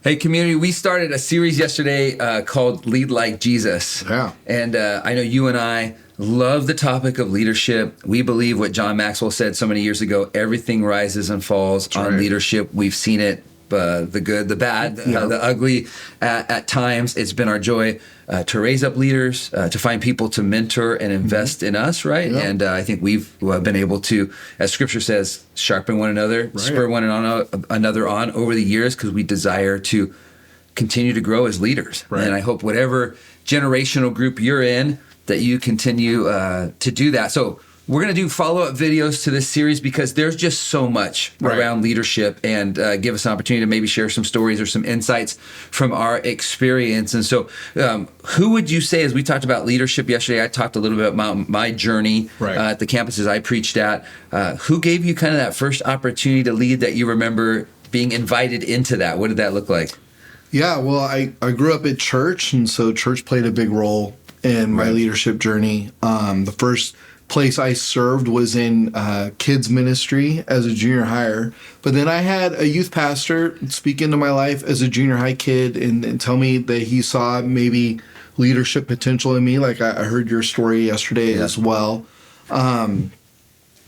Hey, community, we started a series yesterday called Lead Like Jesus. Yeah. And I know you and I love the topic of leadership. We believe what John Maxwell said so many years ago, everything rises and falls on leadership. We've seen it, the good, the bad, the ugly at times. It's been our joy to raise up leaders, to find people to mentor and invest in us, right? Yeah. And I think we've been able to, as Scripture says, sharpen one another, spur one another on over the years, because we desire to continue to grow as leaders. Right. And I hope whatever generational group you're in, that you continue to do that. So we're going to do follow-up videos to this series because there's just so much around leadership, and give us an opportunity to maybe share some stories or some insights from our experience. And so who would you say, as we talked about leadership yesterday, I talked a little bit about my journey at the campuses I preached at. Who gave you kind of that first opportunity to lead that you remember being invited into that? What did that look like? Yeah, well, I grew up at church, and so church played a big role in my leadership journey. The first place I served was in kids ministry as a junior higher. But then I had a youth pastor speak into my life as a junior high kid and tell me that he saw maybe leadership potential in me. Like I heard your story yesterday as well. And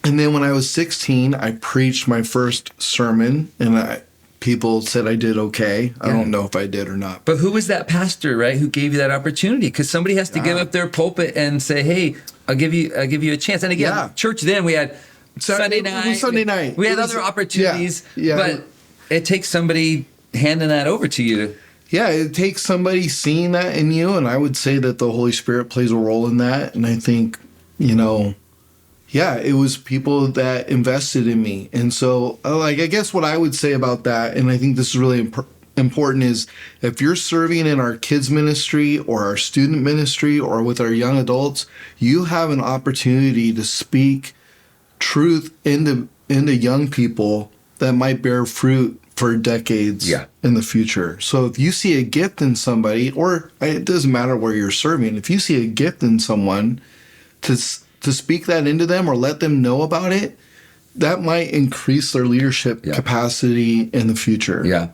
then when I was 16, I preached my first sermon, and people said I did okay. I don't know if I did or not. But who was that pastor, right, who gave you that opportunity? Because somebody has to give up their pulpit and say, "Hey, I'll give you a chance." And again, church then we had Sunday night. We had other opportunities, but it takes somebody handing that over to you. Yeah, it takes somebody seeing that in you, and I would say that the Holy Spirit plays a role in that. And I think, it was people that invested in me. And so, I guess what I would say about that, and I think this is really important, is if you're serving in our kids ministry or our student ministry or with our young adults, you have an opportunity to speak truth into young people that might bear fruit for decades in the future. So if you see a gift in somebody, or it doesn't matter where you're serving, if you see a gift in someone, to speak that into them or let them know about it, that might increase their leadership capacity in the future. Yeah.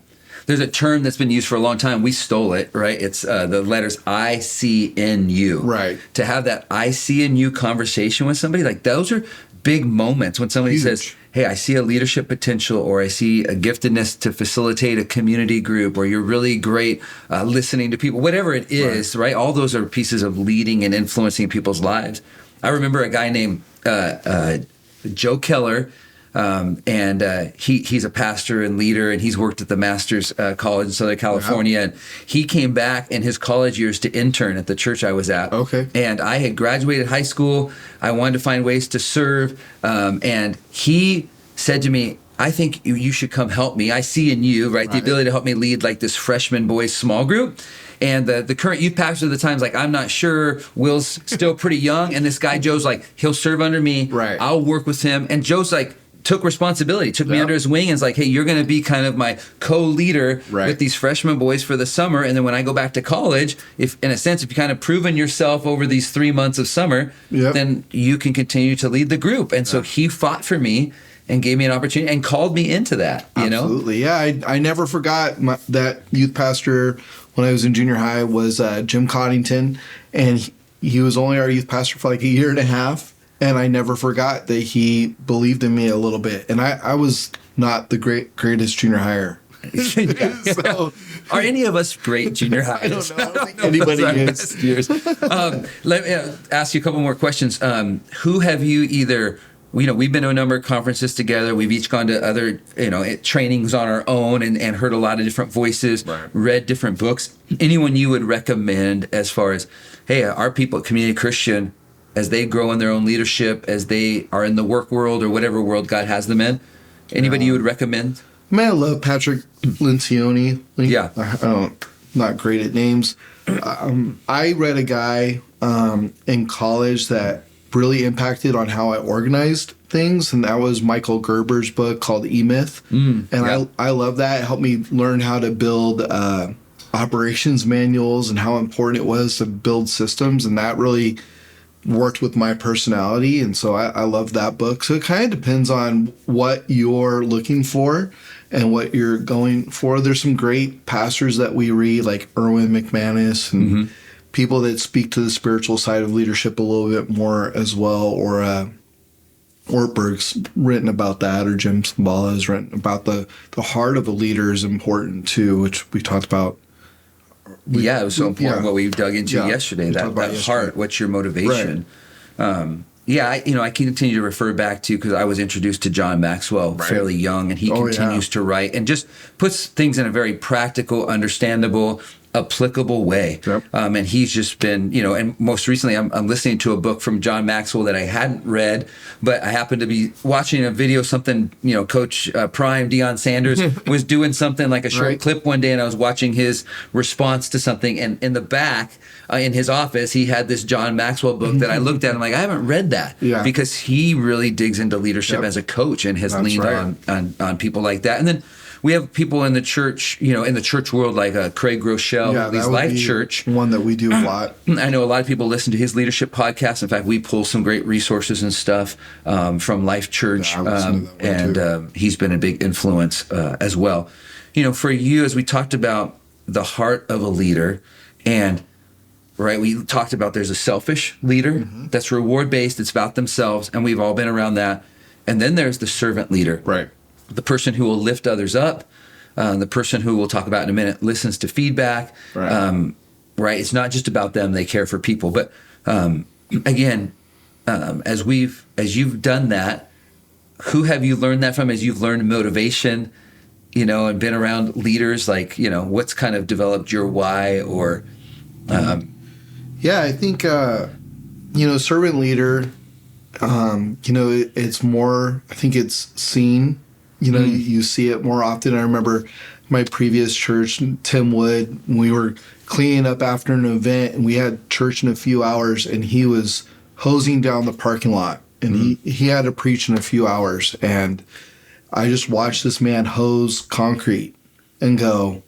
There's a term that's been used for a long time. We stole it, right? It's the letters ICNU. Right. To have that ICNU conversation with somebody, like those are big moments when somebody says, "Hey, I see a leadership potential," or "I see a giftedness to facilitate a community group," or "You're really great listening to people," whatever it is, right? All those are pieces of leading and influencing people's lives. I remember a guy named Joe Keller, and he's a pastor and leader, and he's worked at the Masters College in Southern California. And he came back in his college years to intern at the church I was at. Okay. And I had graduated high school. I wanted to find ways to serve. And he said to me, "I think you should come help me. I see in you, right, the ability to help me lead like this freshman boys small group." And the current youth pastor at the time is like, "I'm not sure. Will's still pretty young." And this guy, Joe's like, "He'll serve under me. Right. I'll work with him." And Joe's like, took responsibility, took me under his wing, and is like, "Hey, you're going to be kind of my co-leader with these freshman boys for the summer. And then when I go back to college, if in a sense, if you kind of proven yourself over these 3 months of summer, then you can continue to lead the group." And so he fought for me and gave me an opportunity and called me into that, you know? Absolutely. Yeah, I never forgot that youth pastor when I was in junior high was Jim Coddington, and he was only our youth pastor for like a year and a half, and I never forgot that he believed in me a little bit. And I was not the greatest junior higher. So, are any of us great junior hires? I don't think anybody is. Let me ask you a couple more questions. Who have you either... we've been to a number of conferences together. We've each gone to other, trainings on our own and heard a lot of different voices, read different books. Anyone you would recommend as far as, hey, our people at Community Christian, as they grow in their own leadership, as they are in the work world or whatever world God has them in, anybody you would recommend? Man, I love Patrick Lencioni. I'm not great at names. I read a guy in college that really impacted on how I organized things, and that was Michael Gerber's book called E-Myth. I love that. It helped me learn how to build operations manuals and how important it was to build systems, and that really worked with my personality, and so I love that book. So it kind of depends on what you're looking for and what you're going for. There's some great pastors that we read, like Erwin McManus, and people that speak to the spiritual side of leadership a little bit more as well, or Ortberg's written about that, or Jim Cymbala has written about the heart of a leader is important too, which we talked about. It was so important what we dug into yesterday, that yesterday. heart, what's your motivation? Right. I continue to refer back to, because I was introduced to John Maxwell fairly young, and he continues to write and just puts things in a very practical, understandable, applicable way. Yep. And he's just been, and most recently I'm listening to a book from John Maxwell that I hadn't read, but I happened to be watching a video, something, Coach Prime, Deion Sanders was doing something like a short clip one day, and I was watching his response to something, and in the back, in his office, he had this John Maxwell book that I looked at. I'm like, I haven't read that, because he really digs into leadership as a coach and has leaned on people like that. And then we have people in the church, in the church world, like Craig Groeschel, Lee's Life Church. One that we do a lot. I know a lot of people listen to his leadership podcast. In fact, we pull some great resources and stuff from Life Church, and he's been a big influence as well. For you, as we talked about the heart of a leader, and we talked about there's a selfish leader that's reward-based, it's about themselves, and we've all been around that. And then there's the servant leader. Right. The person who will lift others up, the person who we'll talk about in a minute listens to feedback. Right. It's not just about them; they care for people. But again, as you've done that, who have you learned that from? As you've learned motivation, and been around leaders, like what's kind of developed your why, or I think servant leader. It's more. I think it's seen. You see it more often. I remember my previous church, Tim Wood, we were cleaning up after an event, and we had church in a few hours, and he was hosing down the parking lot, and he had to preach in a few hours. And I just watched this man hose concrete and go,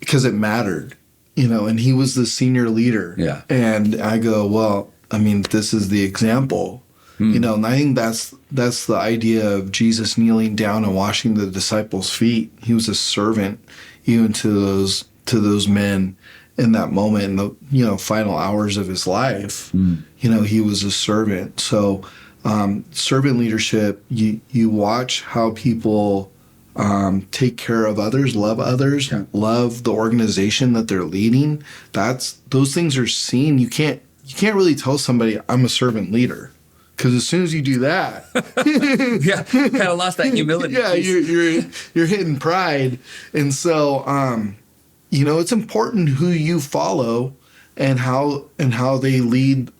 because it mattered, and he was the senior leader. Yeah. And I go, well, I mean, this is the example. And I think that's the idea of Jesus kneeling down and washing the disciples' feet. He was a servant even to those men in that moment, in the final hours of his life. He was a servant. So servant leadership, you watch how people take care of others, love others, love the organization that they're leading. Those things are seen. You can't really tell somebody I'm a servant leader. Because as soon as you do that, kind of lost that humility. You're hitting pride, and so it's important who you follow and how they lead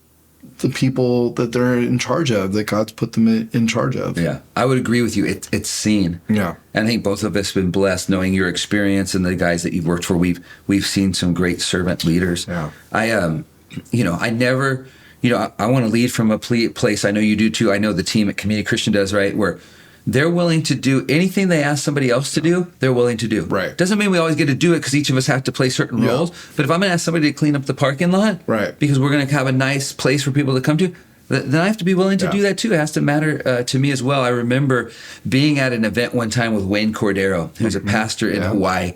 the people that they're in charge of, that God's put them in charge of. Yeah, I would agree with you. It's seen. Yeah, and I think both of us have been blessed knowing your experience and the guys that you've worked for. We've seen some great servant leaders. Yeah, I never. I want to lead from a place, I know you do too, I know the team at Community Christian does, right, where they're willing to do anything they ask somebody else to do, they're willing to do. Right. Doesn't mean we always get to do it, because each of us have to play certain roles, but if I'm going to ask somebody to clean up the parking lot, because we're going to have a nice place for people to come to, then I have to be willing to do that too. It has to matter to me as well. I remember being at an event one time with Wayne Cordero, who's a pastor in Hawaii.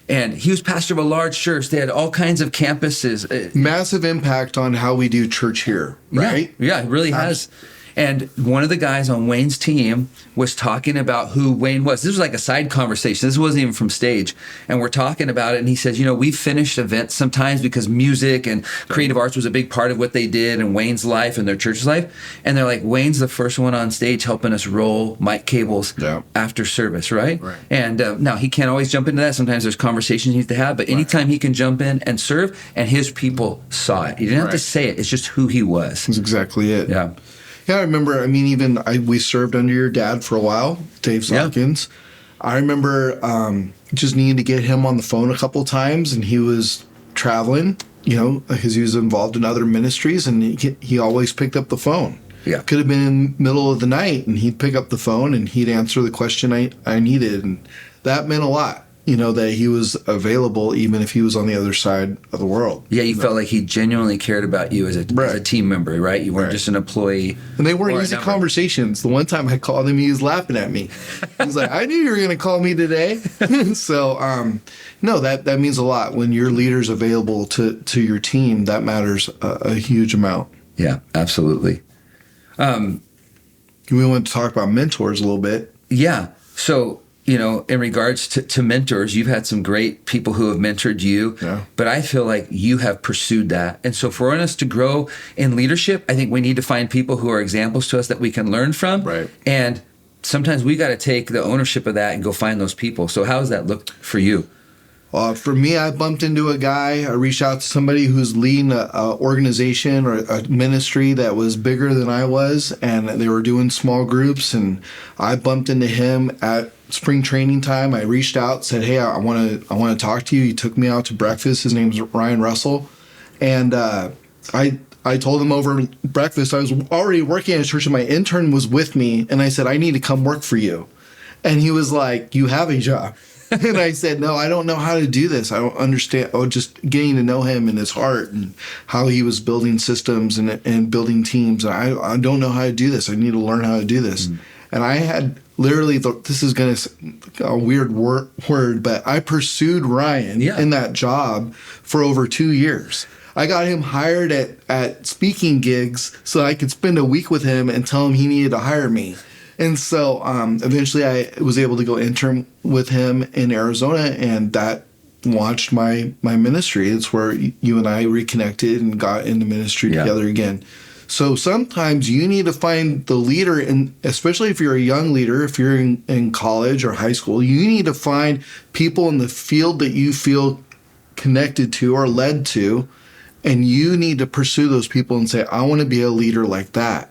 And he was pastor of a large church. They had all kinds of campuses. Massive impact on how we do church here, right? Yeah, it really has. And one of the guys on Wayne's team was talking about who Wayne was. This was like a side conversation. This wasn't even from stage. And we're talking about it. And he says, we've finished events sometimes because music and creative arts was a big part of what they did in Wayne's life and their church's life. And they're like, Wayne's the first one on stage helping us roll mic cables after service, right? And now he can't always jump into that. Sometimes there's conversations he needs to have. But anytime he can jump in and serve, and his people saw it. He didn't have to say it. It's just who he was. That's exactly it. Yeah. Yeah, I remember, we served under your dad for a while, Dave Sawkins. I remember just needing to get him on the phone a couple times, and he was traveling, because he was involved in other ministries, and he always picked up the phone. Yeah. Could have been in the middle of the night, and he'd pick up the phone, and he'd answer the question I needed, and that meant a lot. that he was available even if he was on the other side of the world. Yeah, you felt like he genuinely cared about you as a team member, right? You weren't just an employee. And they weren't easy conversations. The one time I called him, he was laughing at me. He was like, I knew you were going to call me today. So, no, that means a lot. When your leader's available to your team, that matters a huge amount. Yeah, absolutely. We want to talk about mentors a little bit. Yeah. So, in regards to mentors, you've had some great people who have mentored you, but I feel like you have pursued that. And so for us to grow in leadership, I think we need to find people who are examples to us that we can learn from. Right. And sometimes we got to take the ownership of that and go find those people. So how does that look for you? For me, I bumped into a guy. I reached out to somebody who's leading an organization or a ministry that was bigger than I was, and they were doing small groups. And I bumped into him at spring training time. I reached out, said, "Hey, I want to talk to you." He took me out to breakfast. His name's Ryan Russell, and I told him over breakfast I was already working at a church, and my intern was with me. And I said, "I need to come work for you," and he was like, "You have a job." And I said, "No, I don't know how to do this. I don't understand." Oh, just getting to know him and his heart and how he was building systems and building teams. I don't know how to do this. I need to learn how to do this. Mm-hmm. And I had literally, this is going to a weird word, but I pursued Ryan in that job for over 2 years. I got him hired at speaking gigs so I could spend a week with him and tell him he needed to hire me. And so eventually I was able to go intern with him in Arizona, and that launched my ministry. It's where you and I reconnected and got into ministry together again. So sometimes you need to find the leader, and especially if you're a young leader, if you're in college or high school, you need to find people in the field that you feel connected to or led to, and you need to pursue those people and say, I want to be a leader like that.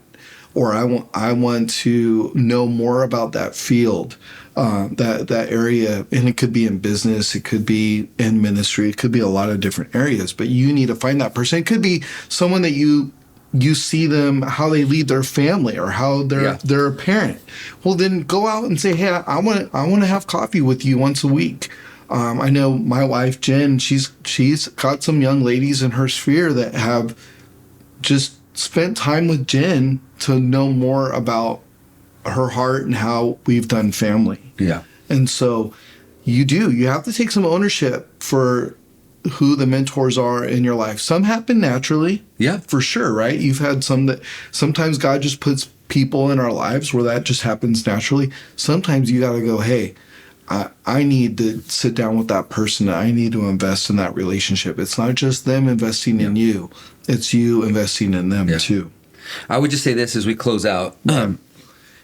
Or I want to know more about that field, that area. And it could be in business, it could be in ministry, it could be a lot of different areas. But you need to find that person. It could be someone that you see them, how they lead their family or how they're a parent. Well, then go out and say, hey, I want to have coffee with you once a week. I know my wife, Jen, she's got some young ladies in her sphere that have just spent time with Jen to know more about her heart and how we've done family. Yeah. And so you have to take some ownership for who the mentors are in your life. Some happen naturally. Yeah. For sure, right? You've had some that sometimes God just puts people in our lives where that just happens naturally. Sometimes you got to go, hey, I need to sit down with that person. I need to invest in that relationship. It's not just them investing in you. It's you investing in them too. I would just say this as we close out.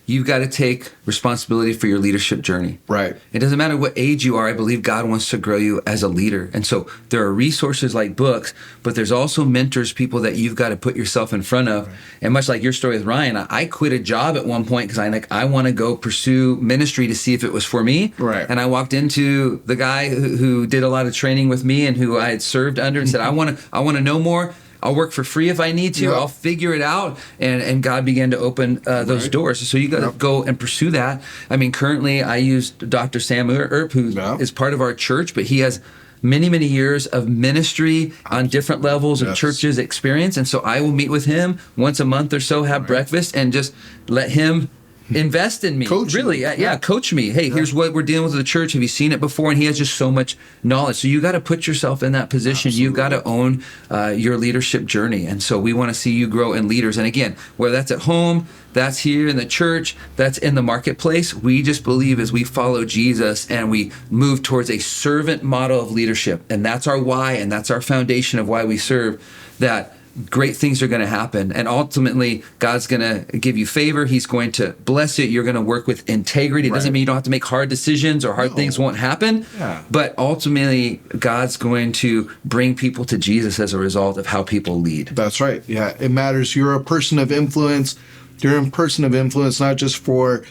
You've got to take responsibility for your leadership journey. Right. It doesn't matter what age you are. I believe God wants to grow you as a leader. And so there are resources like books, but there's also mentors, people that you've got to put yourself in front of. Right. And much like your story with Ryan, I quit a job at one point because I want to go pursue ministry to see if it was for me. Right. And I walked into the guy who did a lot of training with me and who I had served under and said, I want to know more. I'll work for free if I need to. Yep. I'll figure it out. And God began to open those doors. So you got to go and pursue that. I mean, currently I use Dr. Sam Earp, who is part of our church, but he has many, many years of ministry on different levels of churches experience. And so I will meet with him once a month or so, have breakfast, and just let him invest in me. Coach really. Coach me. Hey, here's what we're dealing with the church. Have you seen it before? And he has just so much knowledge. So you got to put yourself in that position. Absolutely. You've got to own your leadership journey. And so we want to see you grow in leaders. And again, whether that's at home, that's here in the church, that's in the marketplace, we just believe as we follow Jesus and we move towards a servant model of leadership. And that's our why, and that's our foundation of why we serve, that great things are going to happen. And ultimately, God's going to give you favor. He's going to bless it. You're going to work with integrity. It doesn't mean you don't have to make hard decisions or hard things won't happen. Yeah. But ultimately, God's going to bring people to Jesus as a result of how people lead. That's right. Yeah, it matters. You're a person of influence. You're a person of influence, not just for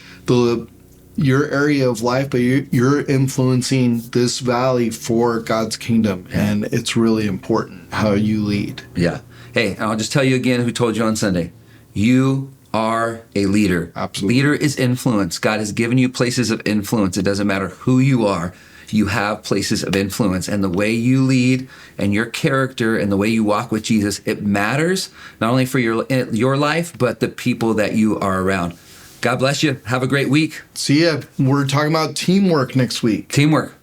your area of life, but you're influencing this valley for God's kingdom. Yeah. And it's really important how you lead. Yeah. Hey, I'll just tell you again who told you on Sunday. You are a leader. Absolutely. Leader is influence. God has given you places of influence. It doesn't matter who you are. you have places of influence. And the way you lead and your character and the way you walk with Jesus, it matters not only for your life, but the people that you are around. God bless you. Have a great week. See ya. We're talking about teamwork next week. Teamwork.